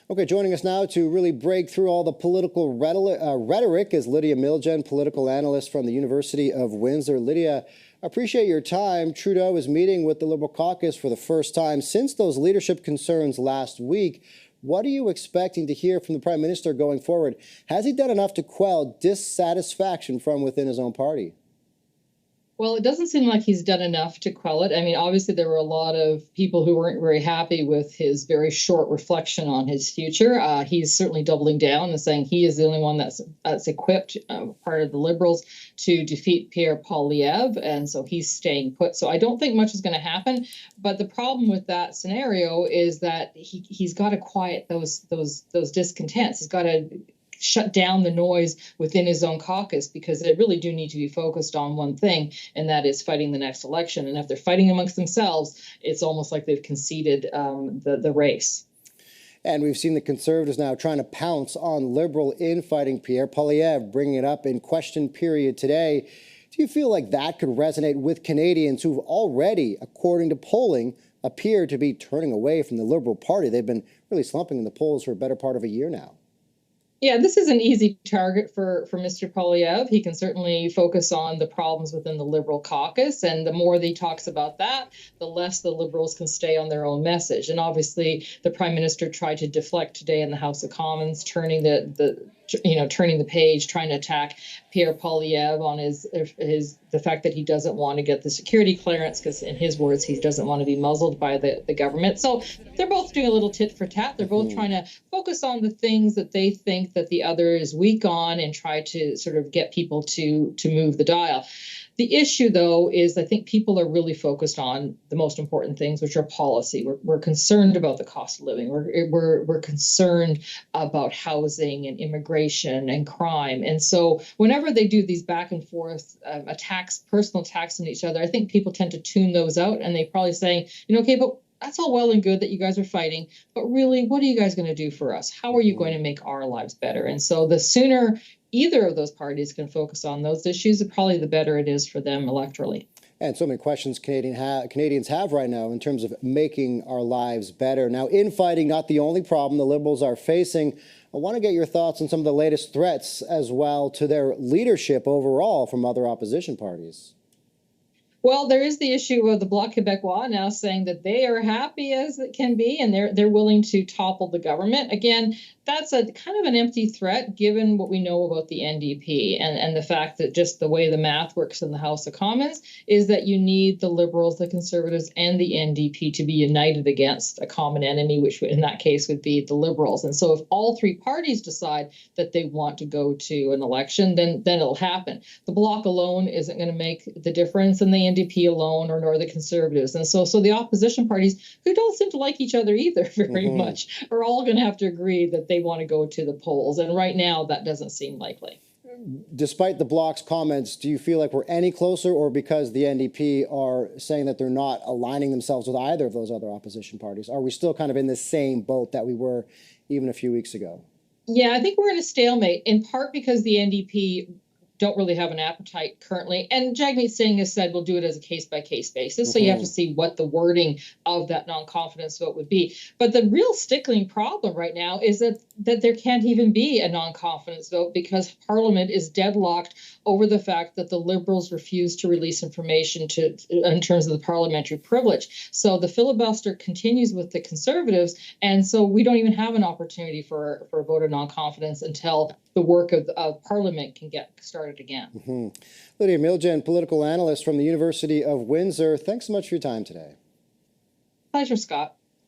Okay, joining us now to really break through all the political rhetoric is Lydia Miljan, political analyst from the University of Windsor. Lydia, appreciate your time. Trudeau is meeting with the Liberal caucus for the first time since those leadership concerns last week. What are you expecting to hear from the Prime Minister going forward? Has he done enough to quell dissatisfaction from within his own party? Well, it doesn't seem like he's done enough to quell it. I mean, obviously, there were a lot of people who weren't very happy with his very short reflection on his future. He's certainly doubling down and saying he is the only one that's equipped, part of the Liberals, to defeat Pierre Poilievre, and so he's staying put. So I don't think much is going to happen. But the problem with that scenario is that he's got to quiet those discontents. He's got to shut down the noise within his own caucus, because they really do need to be focused on one thing, and that is fighting the next election. And if they're fighting amongst themselves, it's almost like they've conceded the race. And we've seen the Conservatives now trying to pounce on Liberal infighting Pierre Poilievre, bringing it up in question period today. Do you feel like that could resonate with Canadians who've already, according to polling, appear to be turning away from the Liberal Party? They've been really slumping in the polls for a better part of a year now. Yeah, this is an easy target for Mr. Poilievre. He can certainly focus on the problems within the Liberal caucus, and the more that he talks about that, the less the Liberals can stay on their own message. And obviously, the Prime Minister tried to deflect today in the House of Commons, turning the page, trying to attack Pierre Poilievre on the fact that he doesn't want to get the security clearance, because in his words, he doesn't want to be muzzled by the government. So they're both doing a little tit for tat. They're both trying to focus on the things that they think that the other is weak on, and try to sort of get people to move the dial. The issue, though, is I think people are really focused on the most important things, which are policy. We're concerned about the cost of living. We're concerned about housing and immigration and crime. And so whenever they do these back and forth attacks, personal attacks on each other, I think people tend to tune those out, and they probably saying, okay, but that's all well and good that you guys are fighting, but really, what are you guys going to do for us? How are you going to make our lives better? And so the sooner either of those parties can focus on those issues, probably the better it is for them electorally. And so many questions Canadians have right now in terms of making our lives better. Now, infighting, not the only problem the Liberals are facing. I want to get your thoughts on some of the latest threats as well to their leadership overall from other opposition parties. Well, there is the issue of the Bloc Québécois now saying that they are happy as it can be, and they're willing to topple the government. Again, that's a kind of an empty threat given what we know about the NDP and the fact that just the way the math works in the House of Commons is that you need the Liberals, the Conservatives, and the NDP to be united against a common enemy, which in that case would be the Liberals. And so if all three parties decide that they want to go to an election, then it'll happen. The Bloc alone isn't going to make the difference, and the NDP alone, or nor the Conservatives. And so the opposition parties, who don't seem to like each other either very much, are all going to have to agree that they want to go to the polls. And right now, that doesn't seem likely. Despite the Bloc's comments, do you feel like we're any closer, or because the NDP are saying that they're not aligning themselves with either of those other opposition parties, are we still kind of in the same boat that we were even a few weeks ago? Yeah, I think we're in a stalemate, in part because the NDP don't really have an appetite currently. And Jagmeet Singh has said we'll do it as a case-by-case basis. So you have to see what the wording of that non-confidence vote would be. But the real stickling problem right now is that there can't even be a non-confidence vote, because Parliament is deadlocked over the fact that the Liberals refuse to release information in terms of the parliamentary privilege. So the filibuster continues with the Conservatives, and so we don't even have an opportunity for a vote of non-confidence until the work of Parliament can get started again. Lydia Miljan, political analyst from the University of Windsor. Thanks so much for your time today. Pleasure, Scott.